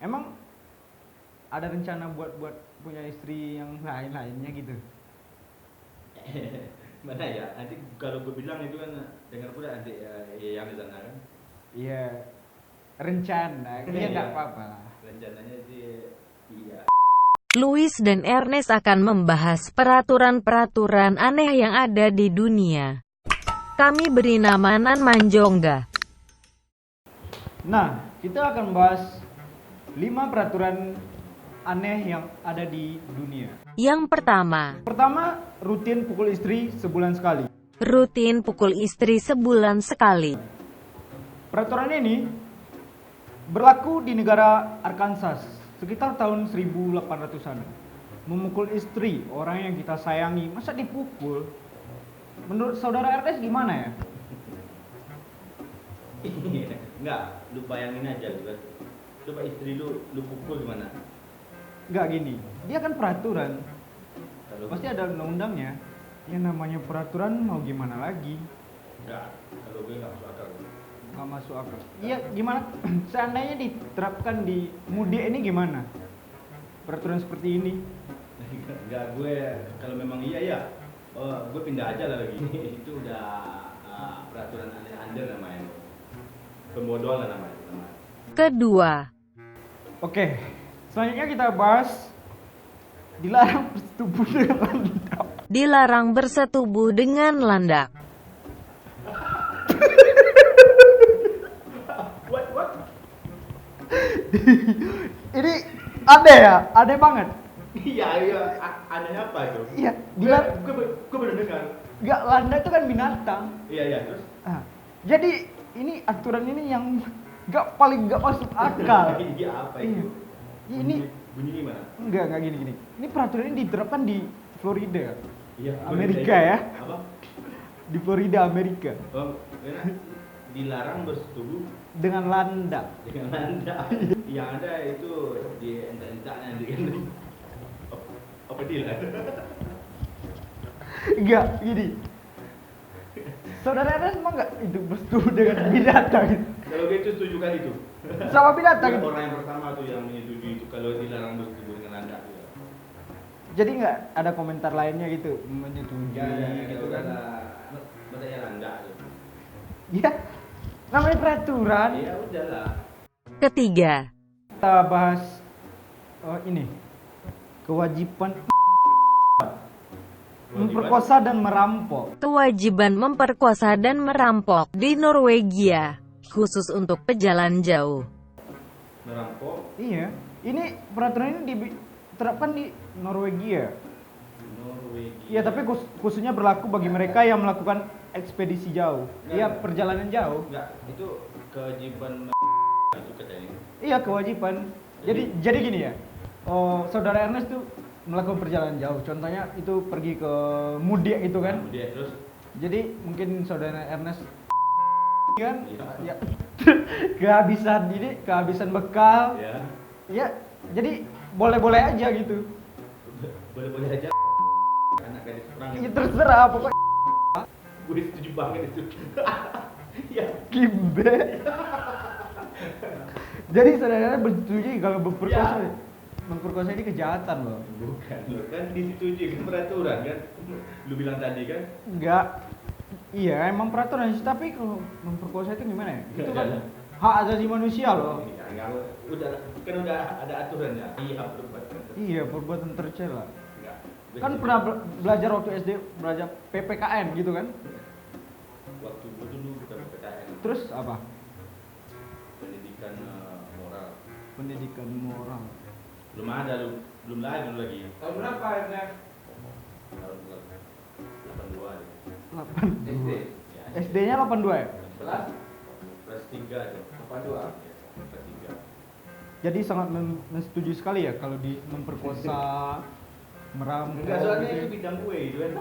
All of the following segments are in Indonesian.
Emang ada rencana buat punya istri yang lain-lainnya gitu? Mana ya? Nanti kalau gue bilang itu kan dengar pula nanti yang di sana kan. Iya, rencana. Iya nggak apa-apa. Rencananya sih iya. Louis dan Ernest akan membahas peraturan-peraturan aneh yang ada di dunia. Kami beri nama Nan Manjongga. Nah, kita akan bahas 5 peraturan aneh yang ada di dunia. Yang pertama, Pertama, rutin pukul istri sebulan sekali. rutin pukul istri sebulan sekali. Peraturan ini berlaku di negara Arkansas sekitar tahun 1800-an. Memukul istri, orang yang kita sayangi, masa dipukul? Menurut saudara Ernest gimana ya? Enggak, lu bayangin aja lu kan. Coba istri lu pukul gimana? Enggak gini, dia kan peraturan. Kalau Pasti ada undang-undangnya. Yang namanya peraturan mau gimana lagi? enggak, kalau gue enggak masuk akal. Nggak masuk akal. Iya, gimana? Seandainya diterapkan di mudik ini gimana? Peraturan seperti ini. Enggak, gue kalau memang iya gue pindah aja lah lagi. Itu udah peraturan under namanya. Pembodohan lah namanya. Kedua, Oke, selanjutnya kita bahas dilarang bersetubuh dengan landak. dilarang bersetubuh dengan landak. What? Ini aneh ya, aneh banget. Iya, anehnya apa itu? Iya, dilarang. Gue baru dengar. Nggak, landak itu kan binatang. Iya, terus? Ah, jadi ini aturan ini yang paling nggak masuk akal. Iya, apa itu? Iya. Ini bunyi gimana? enggak gini. Ini peraturan ini diterapkan di Florida, Iya, Amerika ya. Apa? Di Florida, Amerika. Oh, enak. Dilarang bersetubuh Dengan landak. dengan Anda. Yang ada itu di entak-entaknya di apa dia? Enggak, gini. Saudara Ernest emang enggak itu bersetubuh dengan binatang? Kalau gue itu setuju kan itu. Sama binatang itu. Orang yang pertama tuh yang menyetujui itu kalau dilarang bersetubuh dengan Anda. Jadi nggak ada komentar lainnya gitu menyetujui gitu kan? Masa ya Anda gitu. Ya, namanya peraturan. Ya udahlah. Ketiga, Kita bahas ini kewajiban memperkosa dan merampok. kewajiban memperkosa dan merampok di Norwegia, khusus untuk pejalan jauh. Merampok Iya, ini peraturan ini diterapkan di Norwegia. Norwegia. Iya, tapi khususnya berlaku bagi mereka yang melakukan ekspedisi jauh. Iya, perjalanan jauh. Enggak, itu kewajiban itu katanya. Iya, kewajiban. Jadi gini ya. Oh, saudara Ernest tuh melakukan perjalanan jauh. Contohnya itu pergi ke mudik gitu kan. Dia terus Jadi mungkin saudara Ernest kan Iya. ya, kehabisan bekal. ya. Ya, jadi boleh-boleh aja gitu. Boleh-boleh aja anak gadis perang Ya terserah pokoknya gue setuju banget itu. Ya. kimbe. Jadi saudara bersetuju kalau memperkosa. Ya. Memperkosa ini kejahatan loh. Bukan, lu kan disetujui kan peraturan kan. Lu bilang tadi kan. Enggak. Iya, emang peraturan sih, tapi kalau memperkosa itu gimana ya? Itu kan Enggak, hak asasi manusia loh. Enggak, udah ada aturannya. Iya, perbuatan. Iya, perbuatan tercela. Enggak. Kan pernah belajar waktu SD, belajar PPKN gitu kan? Waktu gua dulu bukan PTN. Terus apa? Pendidikan moral. Pendidikan moral. Belum ada lu, belum lagi. Tahun berapa ya? Tahun 82 deh. 82. Ya, SD-nya 82 ya? kelas 3 aja. 82. Kelas 3. Jadi sangat menyetujui sekali ya kalau di memperkosa, merampok. Enggak, soalnya gitu itu ya. bidang gue itu kan.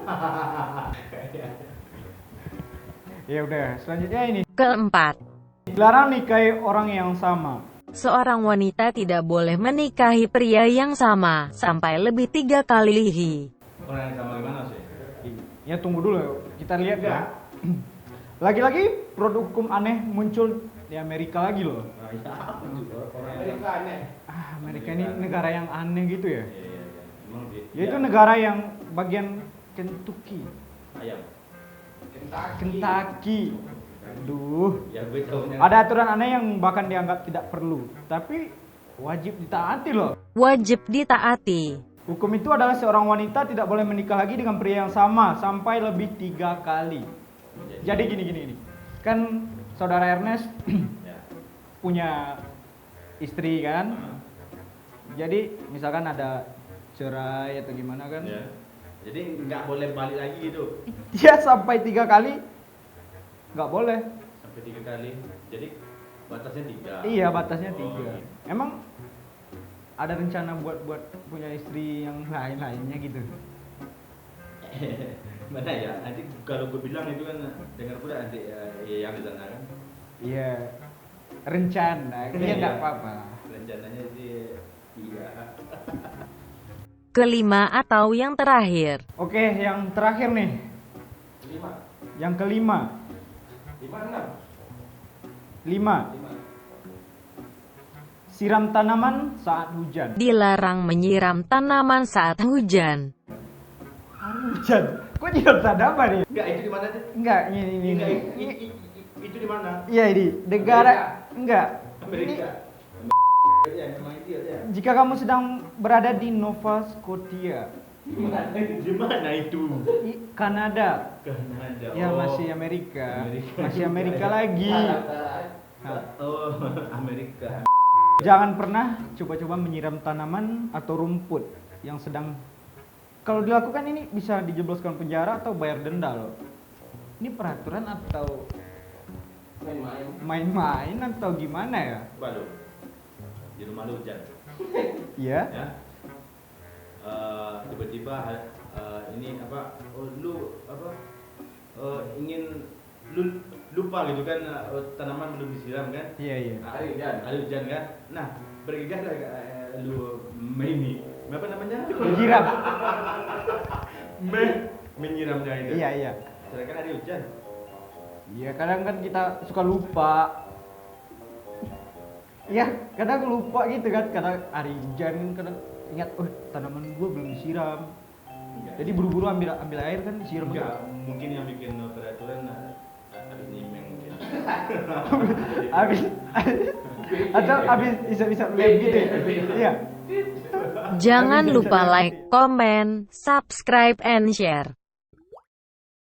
Ya udah, selanjutnya ini. Keempat, Dilarang nikahi orang yang sama. seorang wanita tidak boleh menikahi pria yang sama, sampai lebih 3 kali. Orang yang sama gimana sih? Ya tunggu dulu, kita lihat ya. Lagi-lagi produk hukum aneh muncul di Amerika lagi loh. Nah, ya, apa tuh? Orang Amerika aneh. Amerika ini negara yang aneh gitu ya. Iya. Emang dia. Ya itu negara yang bagian Kentucky. Ayam. Kentucky. Aduh. Ya gue tahunya. Ada aturan aneh yang bahkan dianggap tidak perlu, tapi wajib ditaati loh. Wajib ditaati. Hukum itu adalah seorang wanita tidak boleh menikah lagi dengan pria yang sama sampai lebih 3 kali. Jadi gini. Kan saudara Ernest Ya. punya istri kan. Jadi misalkan ada cerai atau gimana kan. Ya. Jadi nggak boleh balik lagi gitu. Dia sampai 3 kali nggak boleh. Sampai 3 kali. Jadi batasnya 3. Iya, batasnya 3. gitu. Emang ada rencana buat punya istri yang lain-lainnya gitu? Mana ya? Nanti kalau gue bilang itu kan dengar pula nanti yang di sana kan. Iya, rencana. Iya nggak apa-apa. Rencananya sih iya. Kelima atau yang terakhir. Oke, yang terakhir nih. 5. Yang kelima. 5. Siram tanaman saat hujan. Dilarang menyiram tanaman saat hujan. Hujan. Kok nyiram tanaman nih? Enggak, itu di mana sih? Enggak, ini. Enggak, itu di mana? Iya ini negara. Enggak. Amerika. Ya, memang itu ya. Jika kamu sedang berada di Nova Scotia, Di mana itu? Kanada. Kanada. Ya Oh. masih Amerika. Masih juga. Amerika lagi. Oh, Amerika. Jangan pernah coba-coba menyiram tanaman atau rumput yang sedang. Kalau dilakukan ini bisa dijebloskan penjara atau bayar denda loh. Ini peraturan atau main-main atau gimana ya? Coba lu. Di rumah lu hujan. Iya. Ya. Tiba-tiba ini apa? Oh, lu apa? Ingin lu lupa gitu kan tanaman belum disiram kan? Iya. Ada hujan kan? Nah, bergegas lah lu ini apa namanya? Menyiram. Menyiramnya itu. Iya. Sedangkan ada hujan. Iya, kadang kan kita suka lupa. Iya, kadang lupa gitu kan. Kadang hari hujan, kadang ingat, oh tanaman gua belum disiram. Jadi buru-buru ambil air kan siram. Enggak, mungkin yang bikin peraturan habis nyimeng mungkin. Habis atau habis bisa lem gitu ya. Iya. Jangan lupa like, comment, subscribe, and share.